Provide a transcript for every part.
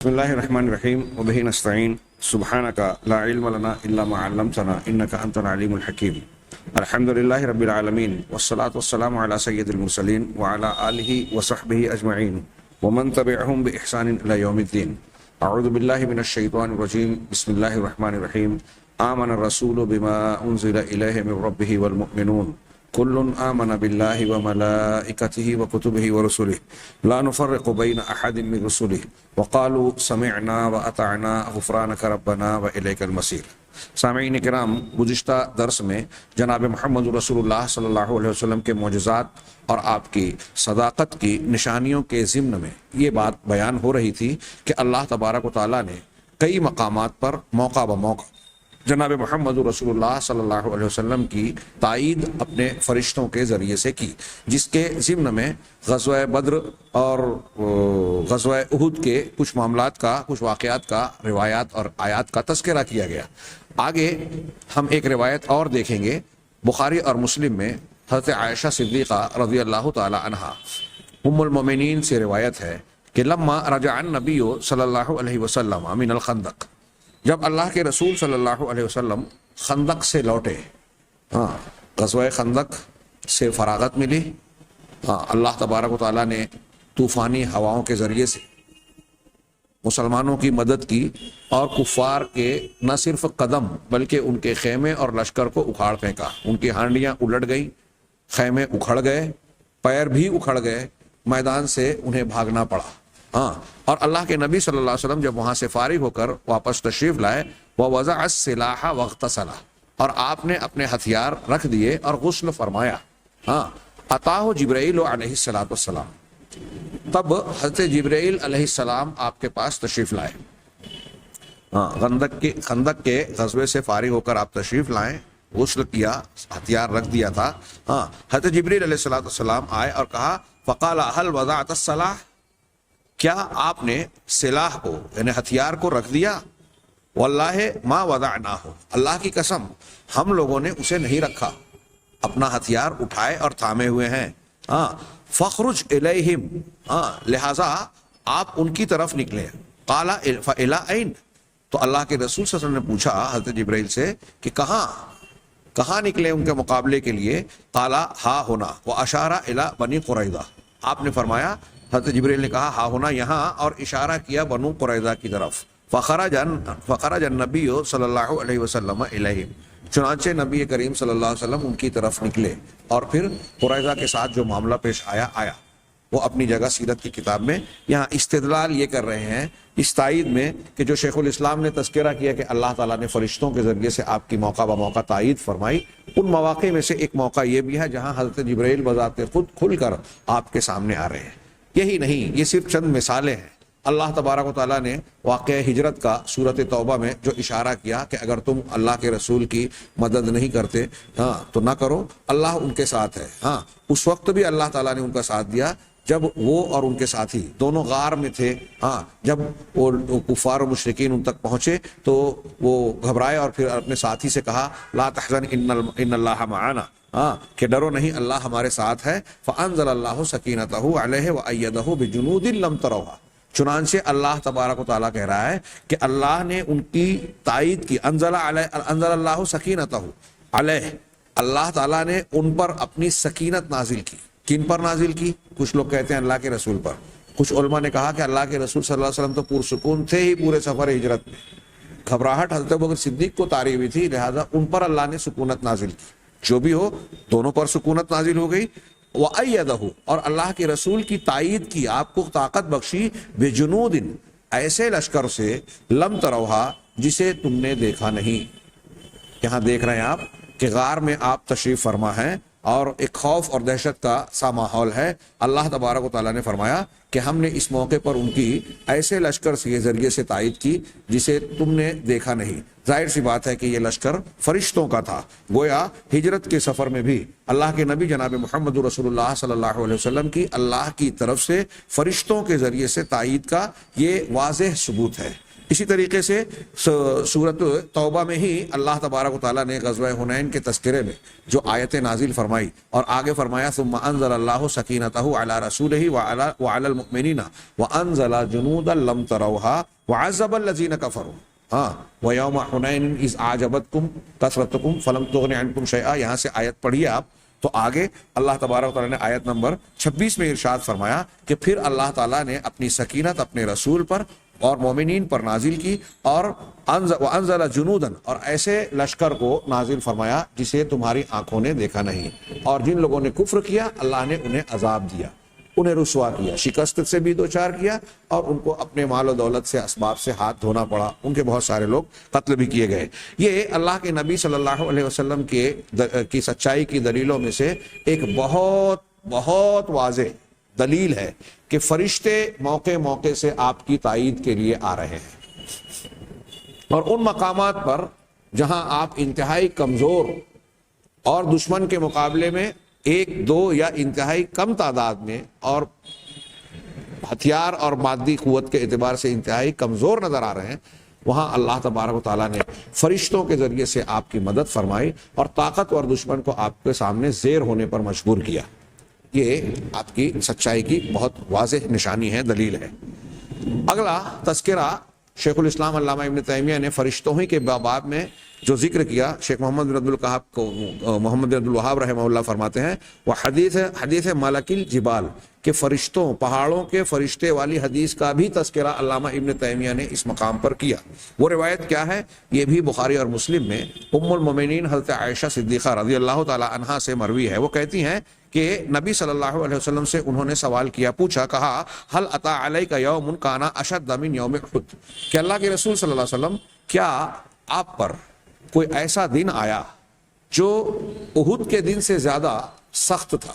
بسم الله الرحمن الرحيم وبه نستعين سبحانك لا علم لنا إلا ما علمتنا إنك أنت العليم الحكيم. الحمد لله رب العالمين والصلاة والسلام على سيد المرسلين وعلى آله وصحبه أجمعين ومن تبعهم بإحسان إلى يوم الدين. أعوذ بالله من الشيطان الرجيم. بسم الله الرحمن الرحيم. آمن الرسول بما أنزل إليه من ربه والمؤمنون كل آمن بالله وملائكته وكتبه ورسله لا نفرق بين أحد من رسله وقالوا سمعنا وأطعنا غفرانك ربنا وإليك المصير. سامعین کرام، گزشتہ درس میں جناب محمد رسول اللہ صلی اللہ علیہ وسلم کے معجزات اور آپ کی صداقت کی نشانیوں کے ضمن میں یہ بات بیان ہو رہی تھی کہ اللہ تبارک و تعالیٰ نے کئی مقامات پر موقع بموقع جناب محمد رسول اللہ صلی اللہ علیہ وسلم کی تائید اپنے فرشتوں کے ذریعے سے کی، جس کے ضمن میں غزوہ بدر اور غزوہ احد کے کچھ معاملات کا، کچھ واقعات کا، روایات اور آیات کا تذکرہ کیا گیا۔ آگے ہم ایک روایت اور دیکھیں گے۔ بخاری اور مسلم میں حضرت عائشہ صدیقہ رضی اللہ تعالی عنہا ام المومنین سے روایت ہے کہ لما رجع النبی صلی اللہ علیہ وسلم من الخندق، جب اللہ کے رسول صلی اللہ علیہ وسلم خندق سے لوٹے، غزوہ خندق سے فراغت ملی، اللہ تبارک و تعالیٰ نے طوفانی ہواؤں کے ذریعے سے مسلمانوں کی مدد کی اور کفار کے نہ صرف قدم بلکہ ان کے خیمے اور لشکر کو اکھاڑ پھینکا۔ ان کی ہانڈیاں الٹ گئیں، خیمے اکھڑ گئے، پیر بھی اکھڑ گئے، میدان سے انہیں بھاگنا پڑا۔ اور اللہ کے نبی صلی اللہ علیہ وسلم جب وہاں سے فارغ ہو کر واپس تشریف لائے، وَوَضَعَ السِّلَاحَ وَاغْتَسَلَ، اور آپ نے اپنے ہتھیار رکھ دیے اور غسل فرمایا۔ اَتَاهُ جبرائیل علیہ السلام، تب حضرت جبرائیل علیہ السلام آپ کے پاس تشریف لائے۔ خندق کے غزوے سے فارغ ہو کر آپ تشریف لائیں، غسل کیا، ہتھیار رکھ دیا تھا۔ حضرت جبرائیل علیہ السلام آئے اور کہا فَقَالَ هَلْ وَضَعْتَ السَّلَاحَ، کیا آپ نے سلاح کو یعنی ہتھیار کو رکھ دیا؟ واللہ ما وضعناہ، اللہ کی قسم ہم لوگوں نے اسے نہیں رکھا، اپنا ہتھیار اٹھائے اور تھامے ہوئے ہیں۔ فخرج الیہم، لہذا آپ ان کی طرف نکلے۔ قال فإلی این، تو اللہ کے رسول صلی اللہ علیہ وسلم نے پوچھا حضرت جبرائیل سے کہ کہاں نکلے ان کے مقابلے کے لیے؟ قال ہا ہونا، واشار الی بنی قریظہ، آپ نے فرمایا، حضرت جبرائیل نے کہا ہا ہونا یہاں، اور اشارہ کیا بنو قریظہ کی طرف۔ فخرج النبی صلی اللہ علیہ وسلم الیہم، چنانچہ نبی کریم صلی اللہ علیہ وسلم ان کی طرف نکلے، اور پھر قریظہ کے ساتھ جو معاملہ پیش آیا وہ اپنی جگہ سیرت کی کتاب میں یہاں استدلال یہ کر رہے ہیں اس تائید میں کہ جو شیخ الاسلام نے تذکرہ کیا کہ اللہ تعالیٰ نے فرشتوں کے ذریعے سے آپ کی موقع بموقع تائید فرمائی، ان مواقع میں سے ایک موقع یہ بھی ہے جہاں حضرت جبرائیل بذات خود کھل کر آپ کے سامنے آ رہے ہیں۔ یہی نہیں، یہ صرف چند مثالیں ہیں۔ اللہ تبارک و تعالیٰ نے واقعہ ہجرت کا سورۃ توبہ میں جو اشارہ کیا کہ اگر تم اللہ کے رسول کی مدد نہیں کرتے تو نہ کرو، اللہ ان کے ساتھ ہے۔ اس وقت بھی اللہ تعالیٰ نے ان کا ساتھ دیا جب وہ اور ان کے ساتھی دونوں غار میں تھے۔ جب وہ کفار و مشرکین ان تک پہنچے تو وہ گھبرائے اور پھر اپنے ساتھی سے کہا لا تحزن ان اللہ معنا، کہ ڈرو نہیں، اللہ ہمارے ساتھ ہے۔ فانزل اللہ سکینتہ علیہ وایدہ بجنود لم تروها، چنانچہ اللہ تبارک و تعالیٰ کہہ رہا ہے کہ اللہ نے ان کی تائید کی۔ انزل اللہ سکینتہ علیہ، اللہ تعالیٰ نے ان پر اپنی سکینت نازل کی۔ کن پر نازل کی؟ کچھ لوگ کہتے ہیں اللہ کے رسول پر، کچھ علماء نے کہا کہ اللہ کے رسول صلی اللہ علیہ وسلم تو پرسکون تھے ہی پورے سفر ہجرت میں، گھبراہٹ حضرت ابوبکر صدیق کو طاری ہوئی تھی، لہذا ان پر اللہ نے سکونت نازل کی۔ جو بھی ہو، دونوں پر سکونت نازل ہو گئی۔ وَأَيَّدَهُ، اور اللہ کے رسول کی تائید کی، آپ کو طاقت بخشی، بِجُنُودٍ، ایسے لشکر سے، لم تروہا، جسے تم نے دیکھا نہیں۔ یہاں دیکھ رہے ہیں آپ کہ غار میں آپ تشریف فرما ہیں اور ایک خوف اور دہشت کا سا ماحول ہے۔ اللہ تبارک و تعالیٰ نے فرمایا کہ ہم نے اس موقع پر ان کی ایسے لشکر کے ذریعے سے تائید کی جسے تم نے دیکھا نہیں۔ ظاہر سی بات ہے کہ یہ لشکر فرشتوں کا تھا۔ گویا ہجرت کے سفر میں بھی اللہ کے نبی جناب محمد رسول اللہ صلی اللہ علیہ وسلم کی اللہ کی طرف سے فرشتوں کے ذریعے سے تائید کا یہ واضح ثبوت ہے۔ اسی طریقے سے سورۃ توبہ میں ہی اللہ تبارک و تعالیٰ نے غزوہ حنین کے تذکرے میں جو آیتیں نازل فرمائی اور آگے فرمایا ثم انزل اللہ سکینتہ علی رسولہ وعلی المؤمنین وانزل جنودا لم تروها وعذب الذین کفروا ویوم حنین اذ اعجبتکم کثرتکم فلم تغن عنکم شیئا. یہاں سے آیت پڑھیے آپ تو آگے اللہ تبارک و تعالیٰ نے آیت نمبر 26 میں ارشاد فرمایا کہ پھر اللہ تعالیٰ نے اپنی سکینت اپنے رسول پر اور مومنین پر نازل کی اور وانزل جنودن اور ایسے لشکر کو نازل فرمایا جسے تمہاری آنکھوں نے دیکھا نہیں. اور جن لوگوں نے کفر کیا اللہ نے انہیں عذاب دیا, انہیں رسوا کیا, شکست سے بھی دوچار کیا اور ان کو اپنے مال و دولت سے اسباب سے ہاتھ دھونا پڑا. ان کے بہت سارے لوگ قتل بھی کیے گئے. یہ اللہ کے نبی صلی اللہ علیہ وسلم کی سچائی کی دلیلوں میں سے ایک بہت بہت واضح دلیل ہے کہ فرشتے موقع موقع سے آپ کی تائید کے لیے آ رہے ہیں, اور ان مقامات پر جہاں آپ انتہائی کمزور اور دشمن کے مقابلے میں ایک دو یا انتہائی کم تعداد میں اور ہتھیار اور مادی قوت کے اعتبار سے انتہائی کمزور نظر آ رہے ہیں, وہاں اللہ تبارک و تعالیٰ نے فرشتوں کے ذریعے سے آپ کی مدد فرمائی اور طاقتور دشمن کو آپ کے سامنے زیر ہونے پر مجبور کیا. یہ آپ کی سچائی کی بہت واضح نشانی ہے, دلیل ہے. اگلا تذکرہ شیخ الاسلام علامہ ابن تیمیہ نے فرشتوں ہی کے باب میں جو ذکر کیا, شیخ محمد بن عبد الوہاب رحمہ اللہ فرماتے ہیں وہ حدیث ملک الجبال کہ فرشتوں پہاڑوں کے فرشتے والی حدیث کا بھی تذکرہ علامہ ابن تیمیہ نے اس مقام پر کیا. وہ روایت کیا ہے؟ یہ بھی بخاری اور مسلم میں ام المومنین حضرت عائشہ صدیقہ رضی اللہ تعالی عنہا سے مروی ہے. وہ کہتی ہیں کہ نبی صلی اللہ علیہ وسلم سے انہوں نے سوال کیا, پوچھا, کہا حل اتا علیک یوم کان اشد من یوم احد, کہ اللہ کے رسول صلی اللہ علیہ وسلم کیا آپ پر کوئی ایسا دن آیا جو احد کے دن سے زیادہ سخت تھا؟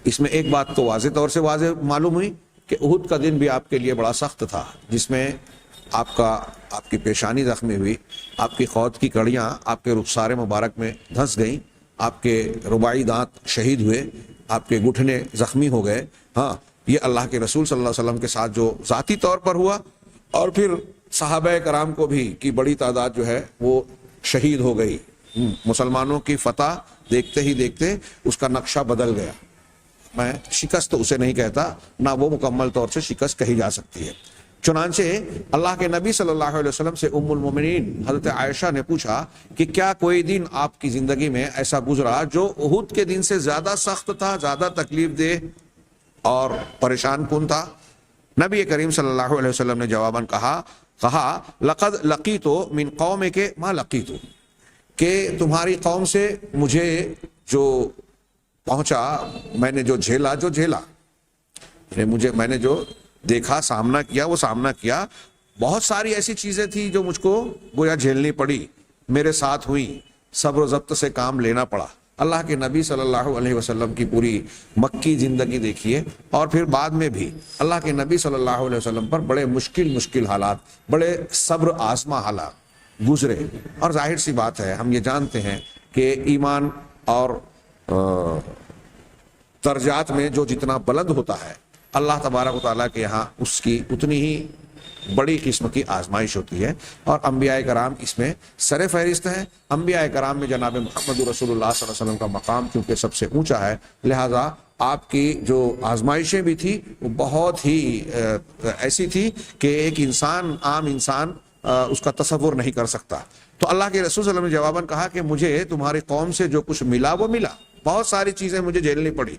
اس میں ایک بات تو واضح طور سے واضح معلوم ہوئی کہ احد کا دن بھی آپ کے لیے بڑا سخت تھا, جس میں آپ کی پیشانی زخمی ہوئی, آپ کی خود کی کڑیاں آپ کے رخسار مبارک میں دھنس گئیں, آپ کے رباعی دانت شہید ہوئے, آپ کے گھٹنے زخمی ہو گئے. یہ اللہ کے رسول صلی اللہ علیہ وسلم کے ساتھ جو ذاتی طور پر ہوا, اور پھر صحابہ کرام کو بھی کی بڑی تعداد جو ہے وہ شہید ہو گئی. مسلمانوں کی فتح دیکھتے ہی دیکھتے اس کا نقشہ بدل گیا. میں شکست تو اسے نہیں کہتا, نہ وہ مکمل طور سے شکست کہی جا سکتی ہے. چنانچہ اللہ کے نبی صلی اللہ علیہ وسلم سے ام المومنین حضرت عائشہ نے پوچھا کہ کیا کوئی دن آپ کی زندگی میں ایسا گزرا جو احد کے دن سے زیادہ سخت تھا, زیادہ تکلیف دہ اور پریشان کن تھا؟ نبی کریم صلی اللہ علیہ وسلم نے جواباً کہا لقد لقیت من قومک ما لقیت, کہ تمہاری قوم سے مجھے جو پہنچا, میں نے جو جھیلا میں نے جو دیکھا, سامنا کیا, وہ سامنا کیا. بہت ساری ایسی چیزیں تھیں جو مجھ کو گویا جھیلنی پڑی, میرے ساتھ ہوئی, صبر و ضبط سے کام لینا پڑا. اللہ کے نبی صلی اللہ علیہ وسلم کی پوری مکی زندگی دیکھیے, اور پھر بعد میں بھی اللہ کے نبی صلی اللہ علیہ وسلم پر بڑے مشکل حالات, بڑے صبر آزما حالات گزرے. اور ظاہر سی بات ہے, ہم یہ جانتے ہیں کہ ایمان اور درجات میں جو جتنا بلند ہوتا ہے, اللہ تبارک و تعالیٰ کے یہاں اس کی اتنی ہی بڑی قسم کی آزمائش ہوتی ہے. اور انبیاء کرام اس میں سر فہرست ہیں. انبیاء کرام میں جناب محمد رسول اللہ صلی اللہ علیہ وسلم کا مقام چونکہ سب سے اونچا ہے, لہذا آپ کی جو آزمائشیں بھی تھی وہ بہت ہی ایسی تھی کہ ایک انسان, عام انسان اس کا تصور نہیں کر سکتا. تو اللہ کے رسول صلی اللہ علیہ وسلم نے جواباً کہا کہ مجھے تمہاری قوم سے جو کچھ ملا وہ ملا, بہت ساری چیزیں مجھے جھیلنی پڑی,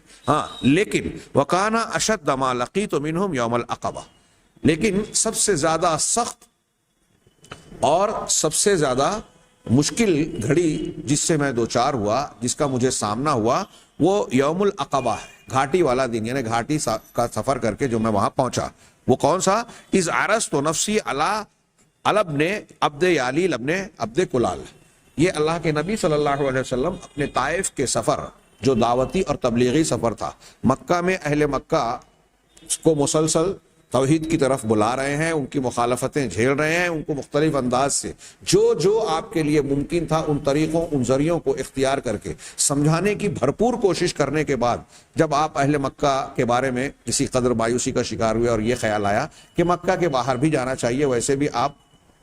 لیکن وَكَانَ أَشَدَّ مَا لَقِيتُ مِنْهُمْ يَوْمَ الْعَقَبَةِ, لیکن سب سے زیادہ سخت اور سب سے زیادہ مشکل گھڑی جس سے میں دوچار ہوا, جس کا مجھے سامنا ہوا, وہ یوم العقبہ ہے, گھاٹی والا دن, یعنی گھاٹی کا سفر کر کے جو میں وہاں پہنچا. وہ کون سا؟ اِذْ عَرَضْتُ نَفْسِي عَلَى ابْنِ عَبْدِ یَعْلِیلَ ابْنِ عَبْدِ کُلَال. یہ اللہ کے نبی صلی اللہ علیہ وسلم اپنے طائف کے سفر جو دعوتی اور تبلیغی سفر تھا, مکہ میں اہل مکہ کو مسلسل توحید کی طرف بلا رہے ہیں، ان کی مخالفتیں جھیل رہے ہیں، ان کو مختلف انداز سے جو آپ کے لیے ممکن تھا ان طریقوں ان ذریعوں کو اختیار کر کے سمجھانے کی بھرپور کوشش کرنے کے بعد جب آپ اہل مکہ کے بارے میں کسی قدر مایوسی کا شکار ہوئے اور یہ خیال آیا کہ مکہ کے باہر بھی جانا چاہیے، ویسے بھی آپ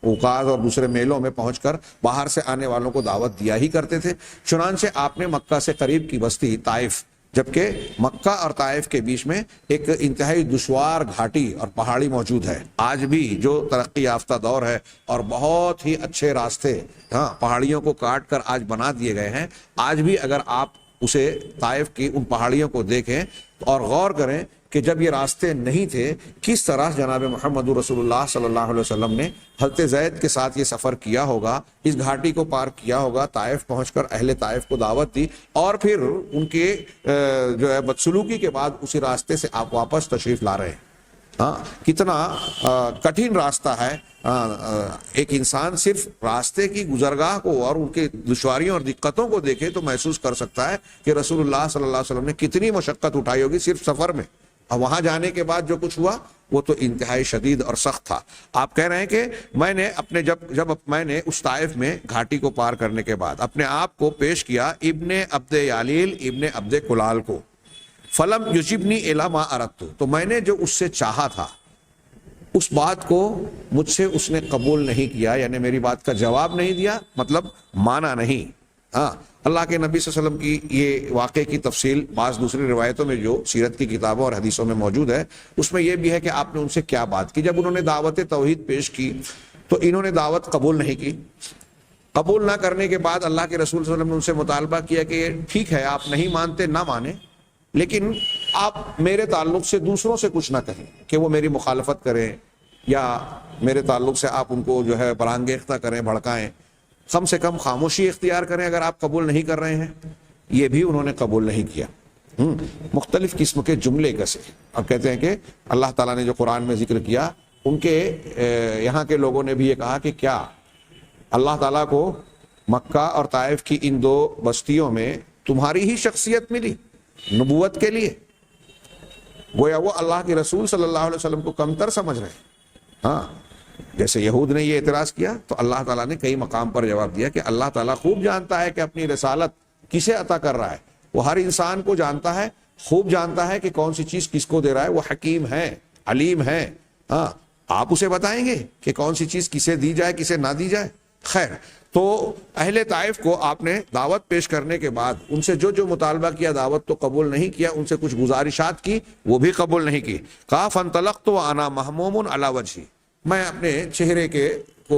اوقات اور دوسرے میلوں میں پہنچ کر باہر سے آنے والوں کو دعوت دیا ہی کرتے تھے، چنانچہ آپ نے مکہ سے قریب کی بستی طائف، جبکہ مکہ اور طائف کے بیچ میں ایک انتہائی دشوار گھاٹی اور پہاڑی موجود ہے، آج بھی جو ترقی یافتہ دور ہے اور بہت ہی اچھے راستے پہاڑیوں کو کاٹ کر آج بنا دیے گئے ہیں، آج بھی اگر آپ اسے طائف کی ان پہاڑیوں کو دیکھیں اور غور کریں کہ جب یہ راستے نہیں تھے کس طرح جناب محمد رسول اللہ صلی اللہ علیہ وسلم نے حضرت زید کے ساتھ یہ سفر کیا ہوگا، اس گھاٹی کو پار کیا ہوگا، طائف پہنچ کر اہل طائف کو دعوت دی اور پھر ان کے جو ہے بدسلوکی کے بعد اسی راستے سے آپ واپس تشریف لا رہے ہیں۔ کتنا کٹھن راستہ ہے، ایک انسان صرف راستے کی گزرگاہ کو اور ان کے دشواریوں اور دقتوں کو دیکھے تو محسوس کر سکتا ہے کہ رسول اللہ صلی اللہ علیہ وسلم نے کتنی مشقت اٹھائی ہوگی صرف سفر میں، اور وہاں جانے کے بعد جو کچھ ہوا وہ تو انتہائی شدید اور سخت تھا۔ آپ کہہ رہے ہیں کہ میں نے اپنے جب میں نے اس طائف میں گھاٹی کو پار کرنے کے بعد اپنے آپ کو پیش کیا ابن عبد یالیل ابن عبد کلال کو، فلم یجبنی الی ما اردت، تو میں نے جو اس سے چاہا تھا اس بات کو مجھ سے اس نے قبول نہیں کیا، یعنی میری بات کا جواب نہیں دیا، مطلب مانا نہیں۔ اللہ کے نبی صلی اللہ علیہ وسلم کی یہ واقعے کی تفصیل بعض دوسری روایتوں میں جو سیرت کی کتابوں اور حدیثوں میں موجود ہے اس میں یہ بھی ہے کہ آپ نے ان سے کیا بات کی۔ جب انہوں نے دعوت توحید پیش کی تو انہوں نے دعوت قبول نہیں کی، قبول نہ کرنے کے بعد اللہ کے رسول صلی اللہ علیہ وسلم نے ان سے مطالبہ کیا کہ ٹھیک ہے آپ نہیں مانتے نہ مانیں، لیکن آپ میرے تعلق سے دوسروں سے کچھ نہ کہیں کہ وہ میری مخالفت کریں یا میرے تعلق سے آپ ان کو جو ہے برانگیختہ کریں، بھڑکائیں، کم سے کم خاموشی اختیار کریں اگر آپ قبول نہیں کر رہے ہیں۔ یہ بھی انہوں نے قبول نہیں کیا۔ مختلف قسم کے جملے کسے، اب کہتے ہیں کہ اللہ تعالیٰ نے جو قرآن میں ذکر کیا، ان کے یہاں کے لوگوں نے بھی یہ کہا کہ کیا اللہ تعالیٰ کو مکہ اور طائف کی ان دو بستیوں میں تمہاری ہی شخصیت ملی نبوت کے لیے؟ گویا وہ اللہ کے رسول صلی اللہ علیہ وسلم کو کمتر سمجھ رہے ہیں۔ جیسے یہود نے یہ اعتراض کیا تو اللہ تعالیٰ نے کئی مقام پر جواب دیا کہ اللہ تعالیٰ خوب جانتا ہے کہ اپنی رسالت کسے عطا کر رہا ہے، وہ ہر انسان کو جانتا ہے، خوب جانتا ہے کہ کون سی چیز کس کو دے رہا ہے، وہ حکیم ہے، علیم ہے۔ آپ اسے بتائیں گے کہ کون سی چیز کسے دی جائے کسے نہ دی جائے؟ خیر، تو اہل طائف کو آپ نے دعوت پیش کرنے کے بعد ان سے جو مطالبہ کیا دعوت تو قبول نہیں کیا، ان سے کچھ گزارشات کی وہ بھی قبول نہیں کی۔ کہا فانطلقت وانا مہموم علی وجہی، میں اپنے چہرے کو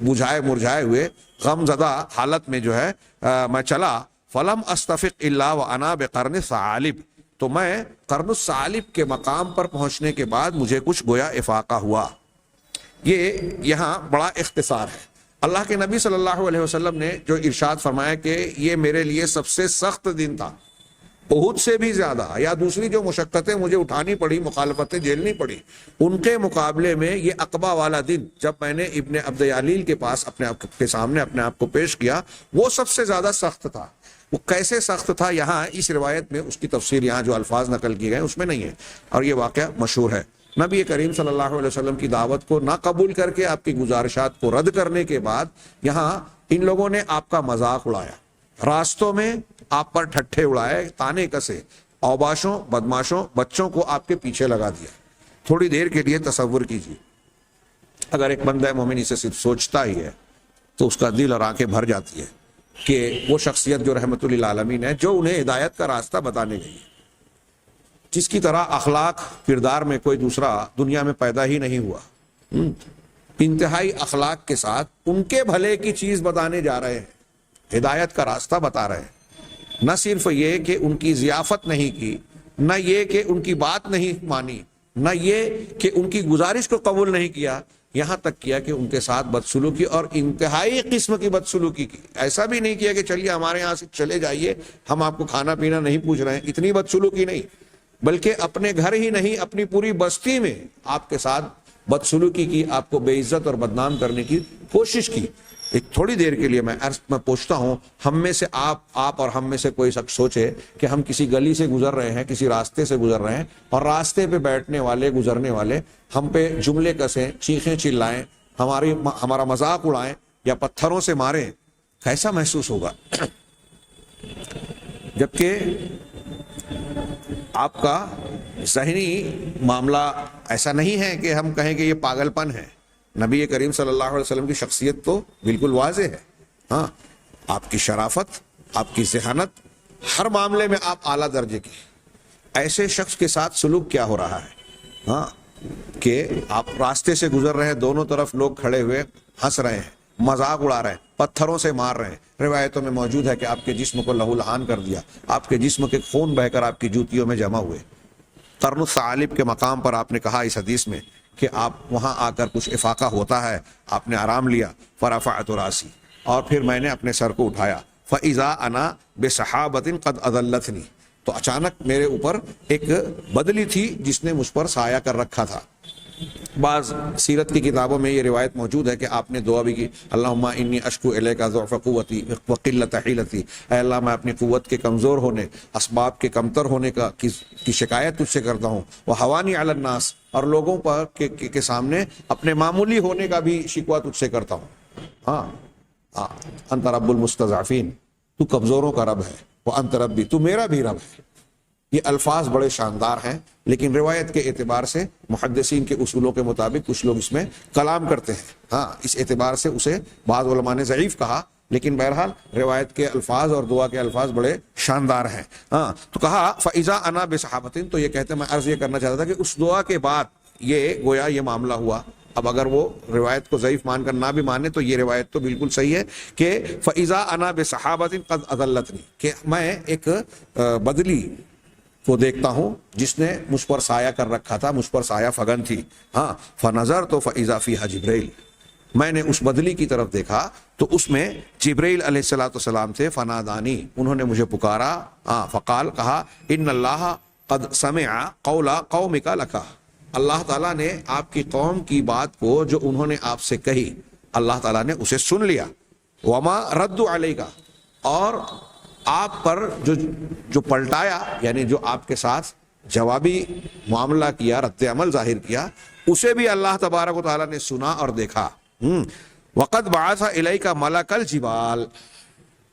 بجھائے مرجھائے ہوئے غم زدہ حالت میں جو ہے میں چلا، فلم استفق الا وانا بقرن الثعالب، تو میں قرن الثعالب کے مقام پر پہنچنے کے بعد مجھے کچھ گویا افاقہ ہوا۔ یہ یہاں بڑا اختصار ہے۔ اللہ کے نبی صلی اللہ علیہ وسلم نے جو ارشاد فرمایا کہ یہ میرے لیے سب سے سخت دن تھا، احد سے بھی زیادہ، یا دوسری جو مشقتیں مجھے اٹھانی پڑی، مخالفتیں جھیلنی پڑی، ان کے مقابلے میں یہ عقبہ والا دن جب میں نے ابن عبد یالیل کے پاس اپنے آپ کے سامنے اپنے آپ کو پیش کیا، وہ سب سے زیادہ سخت تھا۔ وہ کیسے سخت تھا یہاں اس روایت میں اس کی تفسیر یہاں جو الفاظ نقل کیے گئے اس میں نہیں ہے، اور یہ واقعہ مشہور ہے۔ نبی کریم صلی اللہ علیہ وسلم کی دعوت کو نہ قبول کر کے آپ کی گزارشات کو رد کرنے کے بعد یہاں ان لوگوں نے آپ کا مذاق اڑایا، راستوں میں آپ پر ٹھٹھے اڑائے، تانے کسے، اوباشوں، بدماشوں، بچوں کو آپ کے پیچھے لگا دیا۔ تھوڑی دیر کے لیے تصور کیجیے، اگر ایک بندہ مومن اسے صرف سوچتا ہی ہے تو اس کا دل اور آنکھیں بھر جاتی ہے کہ وہ شخصیت جو رحمت للعالمین ہے، جو انہیں ہدایت کا راستہ بتانے گئی ہے، جس کی طرح اخلاق کردار میں کوئی دوسرا دنیا میں پیدا ہی نہیں ہوا، انتہائی اخلاق کے ساتھ ان کے بھلے کی چیز بتانے جا رہے ہیں، ہدایت کا راستہ بتا رہے ہیں۔ نہ صرف یہ کہ ان کی ضیافت نہیں کی، نہ یہ کہ ان کی بات نہیں مانی، نہ یہ کہ ان کی گزارش کو قبول نہیں کیا، یہاں تک کیا کہ ان کے ساتھ بدسلوکی اور انتہائی قسم کی بدسلوکی کی۔ ایسا بھی نہیں کیا کہ چلیے ہمارے یہاں سے چلے جائیے، ہم آپ کو کھانا پینا نہیں پوچھ رہے ہیں، اتنی بدسلوکی نہیں، بلکہ اپنے گھر ہی نہیں اپنی پوری بستی میں آپ کے ساتھ بدسلوکی کی، آپ کو بے عزت اور بدنام کرنے کی کوشش کی۔ ایک تھوڑی دیر کے لیے میں پوچھتا ہوں، ہم میں سے آپ اور ہم میں سے کوئی شخص سوچے کہ ہم کسی گلی سے گزر رہے ہیں، کسی راستے سے گزر رہے ہیں، اور راستے پہ بیٹھنے والے، گزرنے والے ہم پہ جملے کسیں، چیخیں چلائیں، ہمارا مذاق اڑائیں یا پتھروں سے ماریں، کیسا محسوس ہوگا؟ جبکہ آپ کا ذہنی معاملہ ایسا نہیں ہے کہ ہم کہیں کہ یہ پاگل پن ہے۔ نبی کریم صلی اللہ علیہ وسلم کی شخصیت تو بالکل واضح ہے، ہاں، آپ کی شرافت، آپ کی ذہانت، ہر معاملے میں آپ اعلیٰ درجے کی۔ ایسے شخص کے ساتھ سلوک کیا ہو رہا ہے؟ ہاں، کہ آپ راستے سے گزر رہے ہیں، دونوں طرف لوگ کھڑے ہوئے ہنس رہے ہیں، مذاق اڑا رہے ہیں، پتھروں سے مار رہے ہیں۔ روایتوں میں موجود ہے کہ آپ کے جسم کو لہو لہان کر دیا، آپ کے جسم کے خون بہ کر آپ کی جوتیوں میں جمع ہوئے۔ قرن الثعالب کے مقام پر آپ نے کہا اس حدیث میں کہ آپ وہاں آ کر کچھ افاقہ ہوتا ہے، آپ نے آرام لیا، فرفعت راسی، اور پھر میں نے اپنے سر کو اٹھایا، فاذا انا بسحابۃ قد اظلتنی، تو اچانک میرے اوپر ایک بدلی تھی جس نے مجھ پر سایہ کر رکھا تھا۔ بعض سیرت کی کتابوں میں یہ روایت موجود ہے کہ آپ نے دعا بھی کی، اللہم انی اشکو الیک ضعف قوتی وقلۃ حیلتی، اے اللہ میں اپنی قوت کے کمزور ہونے، اسباب کے کمتر ہونے کی شکایت تجھ سے کرتا ہوں، وحوانی علی الناس، اور لوگوں پر کے سامنے اپنے معمولی ہونے کا بھی شکوہ تجھ سے کرتا ہوں۔ ہاں، انت رب المستضعفین، تو کمزوروں کا رب ہے، وانت ربی، تو میرا بھی رب ہے۔ یہ الفاظ بڑے شاندار ہیں، لیکن روایت کے اعتبار سے محدثین کے اصولوں کے مطابق کچھ لوگ اس میں کلام کرتے ہیں، ہاں، اس اعتبار سے اسے بعض علماء نے ضعیف کہا، لیکن بہرحال روایت کے الفاظ اور دعا کے الفاظ بڑے شاندار ہیں۔ ہاں، تو کہا فَإِذَا أَنَا بِصَحَابَةٍ، تو یہ کہتے ہیں، میں عرض یہ کرنا چاہتا تھا کہ اس دعا کے بعد یہ گویا یہ معاملہ ہوا۔ اب اگر وہ روایت کو ضعیف مان کر نہ بھی مانے تو یہ روایت تو بالکل صحیح ہے کہ فَإِذَا أَنَا بِصَحَابَةٍ قَدْ أَضَلَّتْنِي، کہ میں ایک بدلی کو دیکھتا ہوں جس نے مجھ پر سایہ کر رکھا تھا، مجھ پر سایہ فگن تھی۔ ہاں، فَنَظَرْتُ فَإِذَا فِيهَا جِبْرِيلُ، میں نے اس بدلی کی طرف دیکھا تو اس میں جبرائیل علیہ السلام تھے، فنادانی، انہوں نے مجھے پکارا، فقال، کہا، ان اللہ قد سمع قول قومک لک، اللہ تعالیٰ نے آپ کی قوم کی بات کو جو انہوں نے آپ سے کہی، اللہ تعالیٰ نے اسے سن لیا، وما رد علیک، اور آپ پر جو پلٹایا، یعنی جو آپ کے ساتھ جوابی معاملہ کیا، رد عمل ظاہر کیا، اسے بھی اللہ تبارک و تعالیٰ نے سنا اور دیکھا۔ وقد بعث الیک ملک الجبال،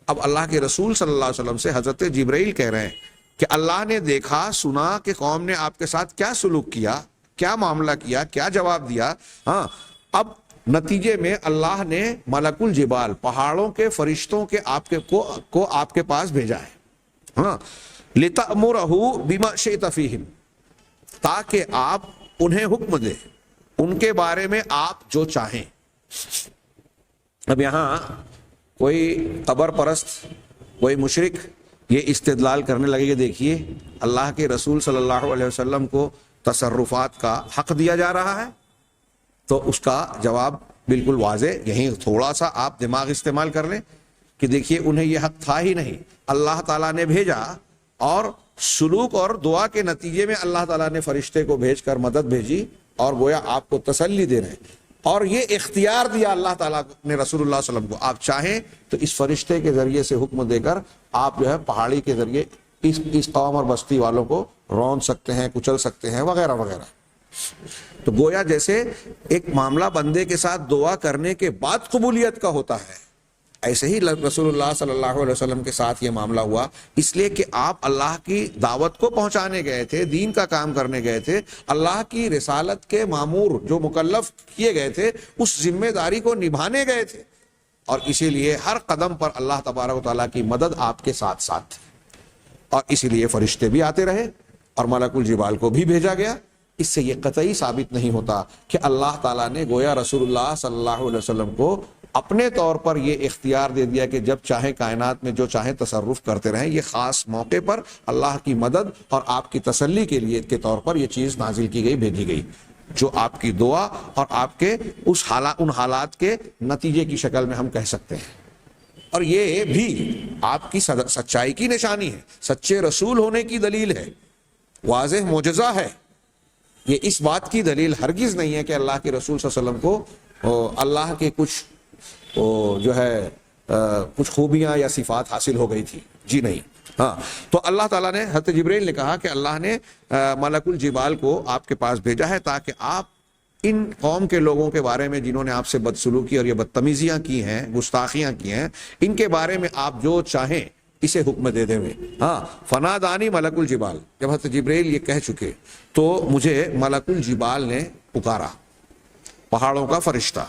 اب اللہ کے رسول صلی اللہ علیہ وسلم سے حضرت جبرائیل کہہ رہے ہیں کہ اللہ نے دیکھا، سنا کہ قوم نے آپ کے ساتھ کیا سلوک کیا، کیا معاملہ کیا، کیا جواب دیا۔ ہاں، اب نتیجے میں اللہ نے ملک الجبال، پہاڑوں کے فرشتوں کے کو آپ کے پاس بھیجا ہے، ہاں، لِتَأْمُرَهُ بِمَا شِئْتَ فِيهِمْ، تاکہ آپ انہیں حکم دیں ان کے بارے میں آپ جو چاہیں۔ اب یہاں کوئی قبر پرست، کوئی مشرک یہ استدلال کرنے لگے کہ دیکھیے اللہ کے رسول صلی اللہ علیہ وسلم کو تصرفات کا حق دیا جا رہا ہے، تو اس کا جواب بالکل واضح، یہیں تھوڑا سا آپ دماغ استعمال کر لیں کہ دیکھیے انہیں یہ حق تھا ہی نہیں، اللہ تعالیٰ نے بھیجا، اور سلوک اور دعا کے نتیجے میں اللہ تعالیٰ نے فرشتے کو بھیج کر مدد بھیجی، اور گویا آپ کو تسلی دے رہے ہیں، اور یہ اختیار دیا اللہ تعالیٰ نے رسول اللہ صلی اللہ علیہ وسلم کو، آپ چاہیں تو اس فرشتے کے ذریعے سے حکم دے کر آپ جو ہے پہاڑی کے ذریعے اس قوم اور بستی والوں کو رون سکتے ہیں، کچل سکتے ہیں، وغیرہ وغیرہ۔ تو گویا جیسے ایک معاملہ بندے کے ساتھ دعا کرنے کے بعد قبولیت کا ہوتا ہے، ایسے ہی رسول اللہ صلی اللہ علیہ وسلم کے ساتھ یہ معاملہ ہوا، اس لیے کہ آپ اللہ کی دعوت کو پہنچانے گئے تھے، دین کا کام کرنے گئے تھے، اللہ کی رسالت کے مامور جو مکلف کیے گئے تھے اس ذمہ داری کو نبھانے گئے تھے، اور اسی لیے ہر قدم پر اللہ تبارک و تعالیٰ کی مدد آپ کے ساتھ ساتھ تھی، اور اسی لیے فرشتے بھی آتے رہے اور ملک الجبال کو بھی بھیجا گیا۔ اس سے یہ قطعی ثابت نہیں ہوتا کہ اللہ تعالیٰ نے گویا رسول اللہ صلی اللہ علیہ وسلم کو اپنے طور پر یہ اختیار دے دیا کہ جب چاہے کائنات میں جو چاہے تصرف کرتے رہیں، یہ خاص موقع پر اللہ کی مدد اور آپ کی تسلی کے لیے کے طور پر یہ چیز نازل کی گئی، بھیجی گئی، جو آپ کی دعا اور آپ کے ان حالات کے نتیجے کی شکل میں ہم کہہ سکتے ہیں۔ اور یہ بھی آپ کی سچائی کی نشانی ہے، سچے رسول ہونے کی دلیل ہے، واضح معجزہ ہے۔ یہ اس بات کی دلیل ہرگز نہیں ہے کہ اللہ کے رسول صلی اللہ علیہ وسلم کو اللہ کے کچھ وہ جو ہے کچھ خوبیاں یا صفات حاصل ہو گئی تھی، جی نہیں. ہاں تو اللہ تعالیٰ نے حضرت جبریل نے کہا کہ اللہ نے ملک الجبال کو آپ کے پاس بھیجا ہے تاکہ آپ ان قوم کے لوگوں کے بارے میں جنہوں نے آپ سے بدسلوکی اور یہ بدتمیزیاں کی ہیں، گستاخیاں کی ہیں، ان کے بارے میں آپ جو چاہیں اسے حکم دے دیں. ہاں فنادانی ملک الجبال، جب حضرت جبریل یہ کہہ چکے تو مجھے ملک الجبال نے پکارا، پہاڑوں کا فرشتہ.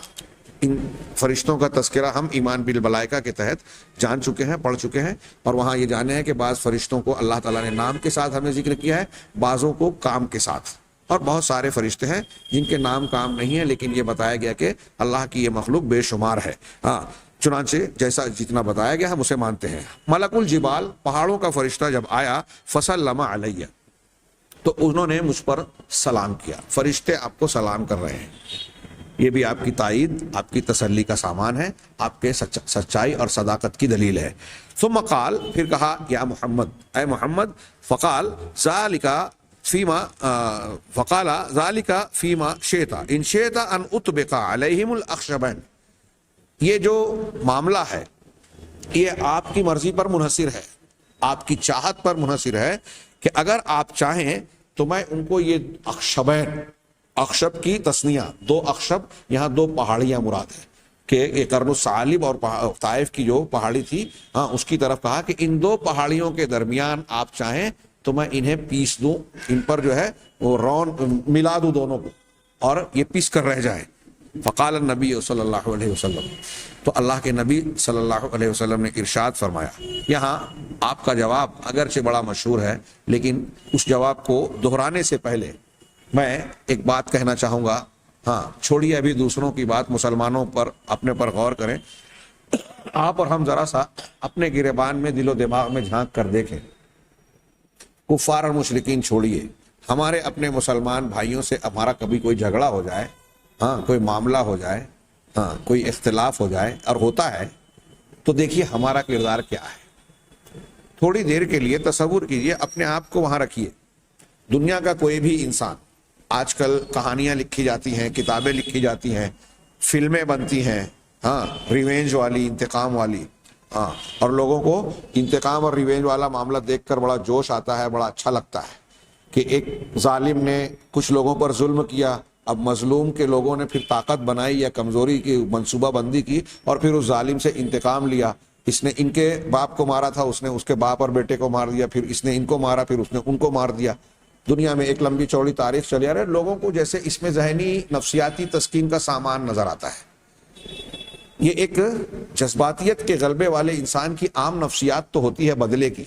ان فرشتوں کا تذکرہ ہم ایمان بالملائکہ کے تحت جان چکے ہیں، پڑھ چکے ہیں، اور وہاں یہ جانے ہیں کہ بعض فرشتوں کو اللہ تعالیٰ نے نام کے ساتھ ہمیں ذکر کیا ہے، بعضوں کو کام کے ساتھ، اور بہت سارے فرشتے ہیں جن کے نام کام نہیں ہیں، لیکن یہ بتایا گیا کہ اللہ کی یہ مخلوق بے شمار ہے. ہاں چنانچہ جیسا جتنا بتایا گیا ہم اسے مانتے ہیں. ملک الجبال پہاڑوں کا فرشتہ جب آیا فسلم علیہ، تو انہوں نے مجھ پر سلام کیا. فرشتے آپ کو سلام کر رہے ہیں، یہ بھی آپ کی تائید، آپ کی تسلی کا سامان ہے، آپ کے سچائی اور صداقت کی دلیل ہے. ثم قال، پھر کہا یا محمد، اے محمد، فقال ذالک فیما شئت ان شئت ان اطبق علیہم الاخشبین. یہ جو معاملہ ہے یہ آپ کی مرضی پر منحصر ہے، آپ کی چاہت پر منحصر ہے کہ اگر آپ چاہیں تو میں ان کو یہ اخشبین، اخشب کی تسنیہ، دو اخشب، یہاں دو پہاڑیاں مراد ہے کہ یہ قرن الثعالب اور طائف کی جو پہاڑی تھی، ہاں اس کی طرف کہا کہ ان دو پہاڑیوں کے درمیان آپ چاہیں تو میں انہیں پیس دوں، ان پر جو ہے وہ رون ملا دوں دونوں کو، اور یہ پیس کر رہ جائیں. فقال النبی صلی اللہ علیہ وسلم، تو اللہ کے نبی صلی اللہ علیہ وسلم نے ارشاد فرمایا. یہاں آپ کا جواب اگرچہ بڑا مشہور ہے، لیکن اس جواب کو دہرانے سے پہلے میں ایک بات کہنا چاہوں گا. ہاں چھوڑیے ابھی دوسروں کی بات، مسلمانوں پر اپنے پر غور کریں. آپ اور ہم ذرا سا اپنے گریبان میں، دل و دماغ میں جھانک کر دیکھیں. کفار اور مشرکین چھوڑیے، ہمارے اپنے مسلمان بھائیوں سے ہمارا کبھی کوئی جھگڑا ہو جائے، ہاں کوئی معاملہ ہو جائے، ہاں کوئی اختلاف ہو جائے، اور ہوتا ہے، تو دیکھیے ہمارا کردار کیا ہے. تھوڑی دیر کے لیے تصور کیجئے، اپنے آپ کو وہاں رکھیے. دنیا کا کوئی بھی انسان، آج کل کہانیاں لکھی جاتی ہیں، کتابیں لکھی جاتی ہیں، فلمیں بنتی ہیں، ہاں ریونج والی، انتقام والی، ہاں، اور لوگوں کو انتقام اور ریونج والا معاملہ دیکھ کر بڑا جوش آتا ہے، بڑا اچھا لگتا ہے کہ ایک ظالم نے کچھ لوگوں پر ظلم کیا، اب مظلوم کے لوگوں نے پھر طاقت بنائی یا کمزوری کی منصوبہ بندی کی اور پھر اس ظالم سے انتقام لیا. اس نے ان کے باپ کو مارا تھا، اس نے اس کے باپ اور بیٹے کو مار دیا، پھر اس نے ان کو مارا، پھر اس نے ان کو مار دیا. دنیا میں ایک لمبی چوڑی تاریخ چلی آ رہی ہے. لوگوں کو جیسے اس میں ذہنی نفسیاتی تسکین کا سامان نظر آتا ہے. یہ ایک جذباتیت کے غلبے والے انسان کی عام نفسیات تو ہوتی ہے بدلے کی،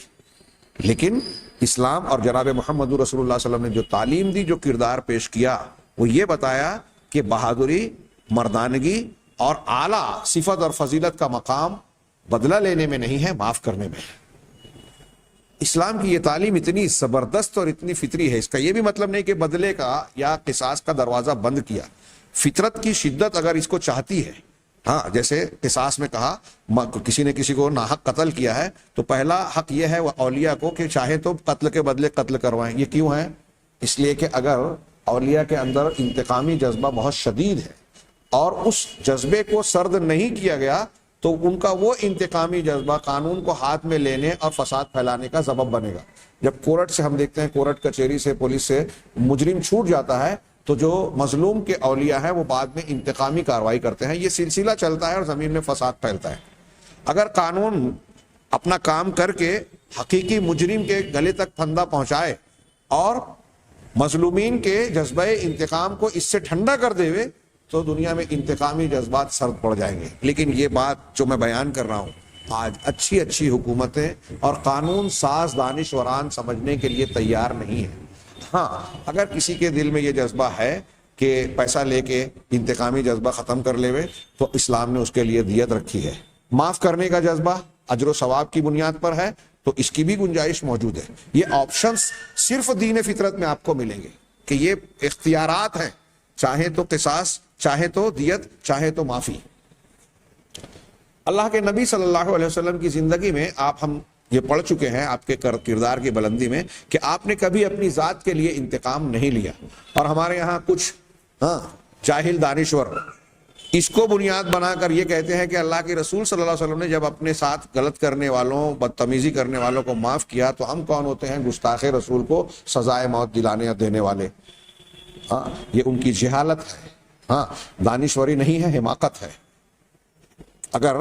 لیکن اسلام اور جناب محمد رسول اللہ صلی اللہ علیہ وسلم نے جو تعلیم دی، جو کردار پیش کیا، وہ یہ بتایا کہ بہادری، مردانگی اور اعلیٰ صفت اور فضیلت کا مقام بدلہ لینے میں نہیں ہے، معاف کرنے میں ہے. اسلام کی یہ تعلیم اتنی زبردست اور اتنی فطری ہے. اس کا یہ بھی مطلب نہیں کہ بدلے کا یا قصاص کا دروازہ بند کیا. فطرت کی شدت اگر اس کو چاہتی ہے، ہاں جیسے قصاص میں کہا کسی نے کسی کو ناحق قتل کیا ہے تو پہلا حق یہ ہے وہ اولیاء کو کہ چاہے تو قتل کے بدلے قتل کروائیں. یہ کیوں ہے؟ اس لیے کہ اگر اولیاء کے اندر انتقامی جذبہ بہت شدید ہے اور اس جذبے کو سرد نہیں کیا گیا تو ان کا وہ انتقامی جذبہ قانون کو ہاتھ میں لینے اور فساد پھیلانے کا سبب بنے گا. جب کورٹ سے ہم دیکھتے ہیں، کورٹ کچہری سے، پولیس سے مجرم چھوٹ جاتا ہے تو جو مظلوم کے اولیاء ہیں وہ بعد میں انتقامی کارروائی کرتے ہیں. یہ سلسلہ چلتا ہے اور زمین میں فساد پھیلتا ہے. اگر قانون اپنا کام کر کے حقیقی مجرم کے گلے تک پھندا پہنچائے اور مظلومین کے جذبہ انتقام کو اس سے ٹھنڈا کر دے تو دنیا میں انتقامی جذبات سرد پڑ جائیں گے. لیکن یہ بات جو میں بیان کر رہا ہوں آج اچھی حکومتیں اور قانون ساز دانشوران سمجھنے کے لیے تیار نہیں ہیں. ہاں اگر کسی کے دل میں یہ جذبہ ہے کہ پیسہ لے کے انتقامی جذبہ ختم کر لے تو اسلام نے اس کے لیے دیت رکھی ہے. معاف کرنے کا جذبہ اجر و ثواب کی بنیاد پر ہے تو اس کی بھی گنجائش موجود ہے. یہ آپشنز صرف دین فطرت میں آپ کو ملیں گے کہ یہ اختیارات ہیں، چاہے تو قصاص، چاہے تو دیت، چاہے تو معافی. اللہ کے نبی صلی اللہ علیہ وسلم کی زندگی میں ہم یہ پڑھ چکے ہیں آپ کے کردار کی بلندی میں کہ آپ نے کبھی اپنی ذات کے لیے انتقام نہیں لیا. اور ہمارے یہاں کچھ جاہل دانشور اس کو بنیاد بنا کر یہ کہتے ہیں کہ اللہ کے رسول صلی اللہ علیہ وسلم نے جب اپنے ساتھ غلط کرنے والوں بدتمیزی کرنے والوں کو معاف کیا تو ہم کون ہوتے ہیں گستاخ رسول کو سزائے موت دلانے یا دینے والے؟ ہاں یہ ان کی جہالت ہے، ہاں دانشوری نہیں ہے، حماقت ہے۔ اگر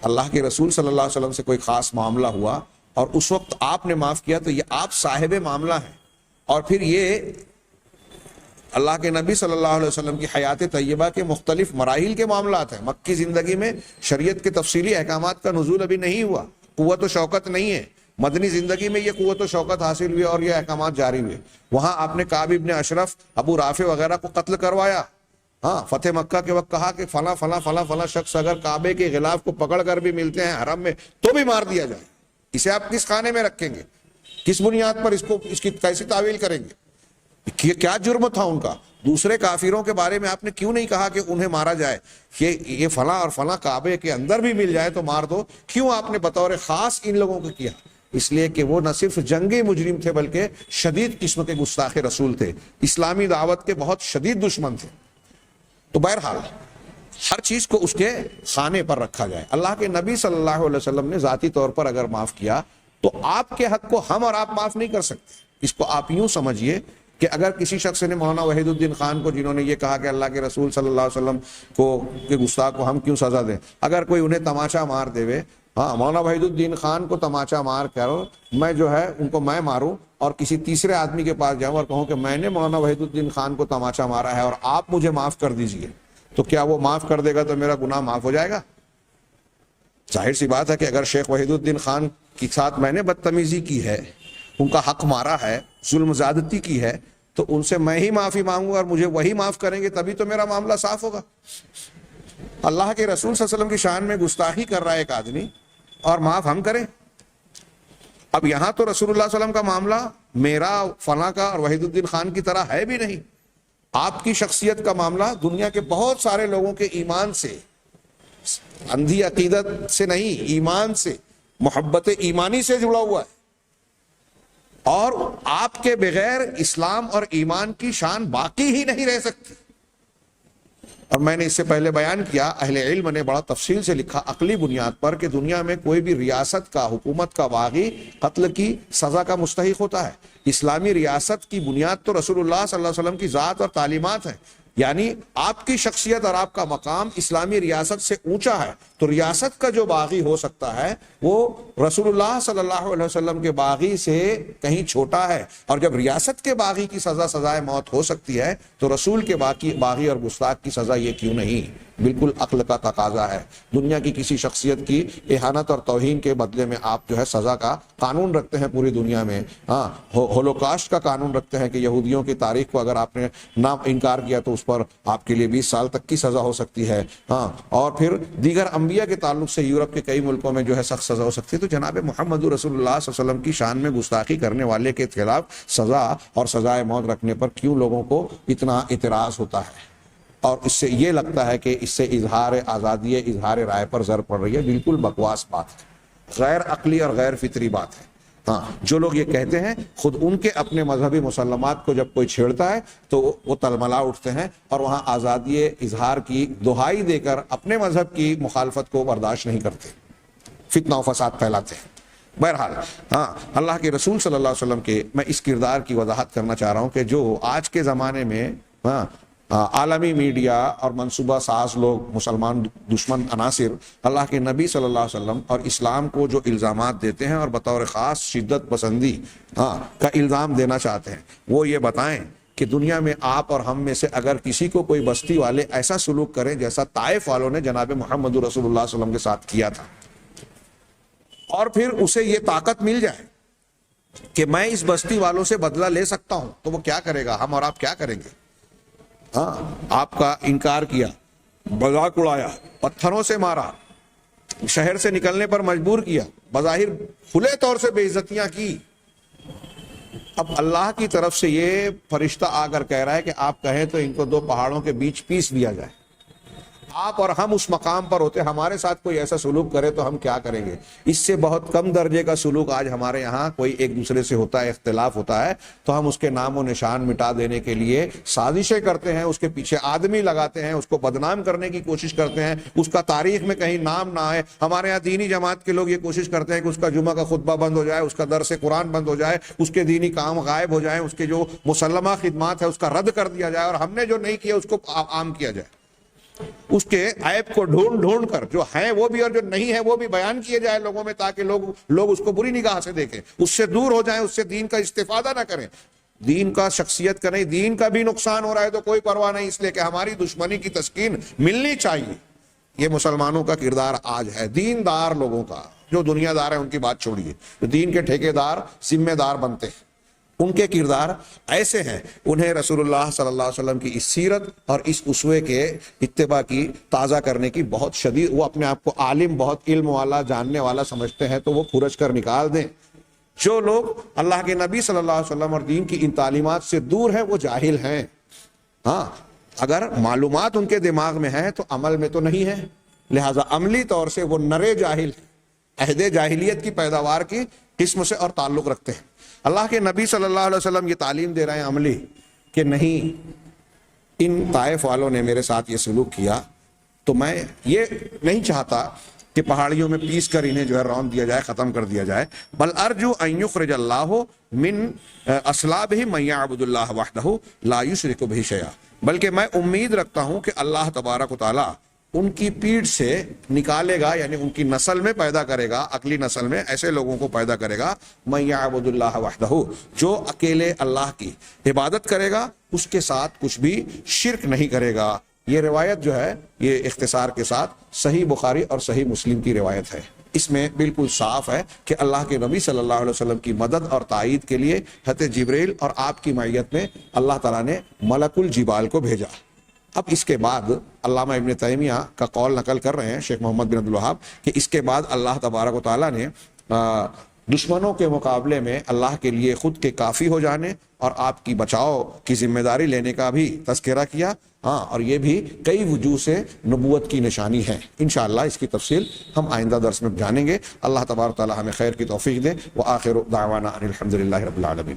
اللہ کے رسول صلی اللہ علیہ وسلم سے کوئی خاص معاملہ ہوا اور اس وقت آپ نے معاف کیا تو یہ آپ صاحب معاملہ ہیں، اور پھر یہ اللہ کے نبی صلی اللہ علیہ وسلم کی حیات طیبہ کے مختلف مراحل کے معاملات ہیں۔ مکی زندگی میں شریعت کے تفصیلی احکامات کا نزول ابھی نہیں ہوا، قوت و شوکت نہیں ہے۔ مدنی زندگی میں یہ قوت و شوکت حاصل ہوئی اور یہ احکامات جاری ہوئے۔ وہاں آپ نے کعب ابن اشرف، ابو رافع وغیرہ کو قتل کروایا۔ ہاں فتح مکہ کے وقت کہا کہ فلاں فلاں فلاں فلاں شخص اگر کعبے کے غلاف کو پکڑ کر بھی ملتے ہیں حرم میں تو بھی مار دیا جائے۔ اسے آپ کس خانے میں رکھیں گے؟ کس بنیاد پر اس کی کیسی تعویل کریں گے؟ کیا جرم تھا ان کا؟ دوسرے کافروں کے بارے میں آپ نے کیوں نہیں کہا کہ انہیں مارا جائے، کہ یہ فلاں اور فلاں کعبے کے اندر بھی مل جائے تو مار دو؟ کیوں آپ نے بطور خاص ان لوگوں کو کیا؟ اس لیے کہ وہ نہ صرف جنگی مجرم تھے بلکہ شدید قسم کے گستاخ رسول تھے، اسلامی دعوت کے بہت شدید دشمن تھے۔ تو بہرحال ہر چیز کو اس کے خانے پر رکھا جائے۔ اللہ کے نبی صلی اللہ علیہ وسلم نے ذاتی طور پر اگر معاف کیا تو آپ کے حق کو ہم اور آپ معاف نہیں کر سکتے۔ اس کو آپ یوں سمجھیے کہ اگر کسی شخص نے مولانا وحید الدین خان کو، جنہوں نے یہ کہا کہ اللہ کے رسول صلی اللہ علیہ وسلم کو کے گستاخ کو ہم کیوں سزا دیں، اگر کوئی انہیں تماچا مار دے، ہاں مولانا وحید الدین خان کو تماچا مار کر میں جو ہے ان کو میں ماروں اور کسی تیسرے آدمی کے پاس جاؤں اور کہوں کہ میں نے مولانا وحید الدین خان کو تماچا مارا ہے اور آپ مجھے معاف کر دیجئے، تو کیا وہ معاف کر دے گا تو میرا گناہ معاف ہو جائے گا؟ ظاہر سی بات ہے کہ اگر شیخ وحید الدین خان کے ساتھ میں نے بدتمیزی کی ہے، ان کا حق مارا ہے، ظلم زیادتی کی ہے، تو ان سے میں ہی معافی مانگوں اور مجھے وہی معاف کریں گے تبھی تو میرا معاملہ صاف ہوگا۔ اللہ کے رسول صلی اللہ علیہ وسلم کی شان میں گستاخی کر رہا ہے ایک آدمی اور معاف ہم کریں؟ اب یہاں تو رسول اللہ صلی اللہ علیہ وسلم کا معاملہ میرا فلاں کا اور وحید الدین خان کی طرح ہے بھی نہیں۔ آپ کی شخصیت کا معاملہ دنیا کے بہت سارے لوگوں کے ایمان سے، اندھی عقیدت سے نہیں، ایمان سے، محبت ایمانی سے جڑا ہوا ہے، اور آپ کے بغیر اسلام اور ایمان کی شان باقی ہی نہیں رہ سکتی۔ اور میں نے اس سے پہلے بیان کیا، اہل علم نے بڑا تفصیل سے لکھا عقلی بنیاد پر کہ دنیا میں کوئی بھی ریاست کا، حکومت کا باغی قتل کی سزا کا مستحق ہوتا ہے۔ اسلامی ریاست کی بنیاد تو رسول اللہ صلی اللہ علیہ وسلم کی ذات اور تعلیمات ہیں، یعنی آپ کی شخصیت اور آپ کا مقام اسلامی ریاست سے اونچا ہے، تو ریاست کا جو باغی ہو سکتا ہے وہ رسول اللہ صلی اللہ علیہ وسلم کے باغی سے کہیں چھوٹا ہے۔ اور جب ریاست کے باغی کی سزا سزائے موت ہو سکتی ہے تو رسول کے باغی اور گستاخ کی سزا یہ کیوں نہیں؟ بالکل عقل کا تقاضا ہے۔ دنیا کی کسی شخصیت کی اہانت اور توہین کے بدلے میں آپ جو ہے سزا کا قانون رکھتے ہیں پوری دنیا میں، ہاں ہولوکاسٹ کا قانون رکھتے ہیں کہ یہودیوں کی تاریخ کو اگر آپ نے نہ انکار کیا تو اس پر آپ کے لیے 20 سال تک کی سزا ہو سکتی ہے، ہاں اور پھر دیگر انبیاء کے تعلق سے یورپ کے کئی ملکوں میں جو ہے سخت سزا ہو سکتی ہے۔ تو جناب محمد رسول اللہ صلی اللہ علیہ وسلم کی شان میں گستاخی کرنے والے کے خلاف سزا اور سزائے موت رکھنے پر کیوں لوگوں کو اتنا اعتراض ہوتا ہے؟ اور اس سے یہ لگتا ہے کہ اس سے اظہار آزادی، اظہار رائے پر زر پڑ رہی ہے۔ بالکل بکواس بات ہے، غیر عقلی اور غیر فطری بات ہے۔ ہاں جو لوگ یہ کہتے ہیں خود ان کے اپنے مذہبی مسلمات کو جب کوئی چھیڑتا ہے تو وہ تلملا اٹھتے ہیں اور وہاں آزادی اظہار کی دہائی دے کر اپنے مذہب کی مخالفت کو برداشت نہیں کرتے، فتنہ و فساد پھیلاتے ہیں۔ بہرحال ہاں اللہ کے رسول صلی اللہ علیہ وسلم کے میں اس کردار کی وضاحت کرنا چاہ رہا ہوں کہ جو آج کے زمانے میں عالمی میڈیا اور منصوبہ ساز لوگ، مسلمان دشمن عناصر اللہ کے نبی صلی اللہ علیہ وسلم اور اسلام کو جو الزامات دیتے ہیں اور بطور خاص شدت پسندی کا الزام دینا چاہتے ہیں، وہ یہ بتائیں کہ دنیا میں آپ اور ہم میں سے اگر کسی کو کوئی بستی والے ایسا سلوک کریں جیسا طائف والوں نے جناب محمد رسول اللہ صلی اللہ علیہ وسلم کے ساتھ کیا تھا، اور پھر اسے یہ طاقت مل جائے کہ میں اس بستی والوں سے بدلہ لے سکتا ہوں، تو وہ کیا کرے گا؟ ہم اور آپ کیا کریں گے؟ ہاں آپ کا انکار کیا، مذاق اڑایا، پتھروں سے مارا، شہر سے نکلنے پر مجبور کیا، بظاہر کھلے طور سے بے عزتیاں کی۔ اب اللہ کی طرف سے یہ فرشتہ آ کر کہہ رہا ہے کہ آپ کہیں تو ان کو 2 پہاڑوں کے بیچ پیس دیا جائے، آپ اور ہم اس مقام پر ہوتے، ہمارے ساتھ کوئی ایسا سلوک کرے تو ہم کیا کریں گے؟ اس سے بہت کم درجے کا سلوک آج ہمارے یہاں کوئی ایک دوسرے سے ہوتا ہے، اختلاف ہوتا ہے تو ہم اس کے نام و نشان مٹا دینے کے لیے سازشیں کرتے ہیں، اس کے پیچھے آدمی لگاتے ہیں، اس کو بدنام کرنے کی کوشش کرتے ہیں، اس کا تاریخ میں کہیں نام نہ آئے۔ ہمارے یہاں دینی جماعت کے لوگ یہ کوشش کرتے ہیں کہ اس کا جمعہ کا خطبہ بند ہو جائے، اس کا درس قرآن بند ہو جائے، اس کے دینی کام غائب ہو جائیں، اس کے جو مسلمہ خدمات ہے اس کا رد کر دیا جائے، اور ہم نے جو نہیں کیا اس کو عام کیا جائے، اس کے عیب کو ڈھونڈ ڈھونڈ کر جو ہیں وہ بھی اور جو نہیں ہے وہ بھی بیان کیے جائے لوگوں میں، تاکہ لوگ اس کو بری نگاہ سے دیکھیں، اس سے دور ہو جائیں، اس سے دین کا استفادہ نہ کریں۔ دین کا شخصیت کا نہیں، دین کا بھی نقصان ہو رہا ہے تو کوئی پرواہ نہیں، اس لیے کہ ہماری دشمنی کی تسکین ملنی چاہیے۔ یہ مسلمانوں کا کردار آج ہے، دیندار لوگوں کا، جو دنیا دار ہیں ان کی بات چھوڑیے، جو دین کے ٹھیکیدار ذمہ دار بنتے ہیں ان کے کردار ایسے ہیں، انہیں رسول اللہ صلی اللہ علیہ وسلم کی اس سیرت اور اس اسوے کے اتباع کی تازہ کرنے کی بہت شدید، وہ اپنے آپ کو عالم، بہت علم والا، جاننے والا سمجھتے ہیں تو وہ کھرچ کر نکال دیں۔ جو لوگ اللہ کے نبی صلی اللہ علیہ وسلم اور دین کی ان تعلیمات سے دور ہیں وہ جاہل ہیں۔ ہاں، اگر معلومات ان کے دماغ میں ہیں تو عمل میں تو نہیں ہے، لہذا عملی طور سے وہ نرے جاہل ہیں، عہد جاہلیت کی پیداوار کی قسم سے اور تعلق رکھتے ہیں۔ اللہ کے نبی صلی اللہ علیہ وسلم یہ تعلیم دے رہے ہیں عملی کہ نہیں، ان طائف والوں نے میرے ساتھ یہ سلوک کیا تو میں یہ نہیں چاہتا کہ پہاڑیوں میں پیس کر انہیں جو ہے رون دیا جائے، ختم کر دیا جائے، بل ارجو ان یخرج اللہ من اصلابہم من یعبد اللہ وحدہ لا یشرک بہ شیئا، بلکہ میں امید رکھتا ہوں کہ اللہ تبارک و تعالی ان کی پیڑھ سے نکالے گا، یعنی ان کی نسل میں پیدا کرے گا، عقلی نسل میں ایسے لوگوں کو پیدا کرے گا، من یعبد اللہ وحدہ، جو اکیلے اللہ کی عبادت کرے گا، اس کے ساتھ کچھ بھی شرک نہیں کرے گا۔ یہ روایت جو ہے یہ اختصار کے ساتھ صحیح بخاری اور صحیح مسلم کی روایت ہے، اس میں بالکل صاف ہے کہ اللہ کے نبی صلی اللہ علیہ وسلم کی مدد اور تائید کے لیے حضرت جبریل اور آپ کی معیت میں اللہ تعالیٰ نے ملک الجبال کو بھیجا۔ اب اس کے بعد علامہ ابن تیمیہ کا قول نقل کر رہے ہیں شیخ محمد بن عبد الوہاب کہ اس کے بعد اللہ تبارک و تعالیٰ نے دشمنوں کے مقابلے میں اللہ کے لیے خود کے کافی ہو جانے اور آپ کی بچاؤ کی ذمہ داری لینے کا بھی تذکرہ کیا۔ ہاں، اور یہ بھی کئی وجوہ سے نبوت کی نشانی ہے۔ انشاءاللہ اس کی تفصیل ہم آئندہ درس میں جانیں گے۔ اللہ تبارک و تعالیٰ ہمیں خیر کی توفیق دے۔ وآخر دعوانا ان الحمد للہ رب العالمین۔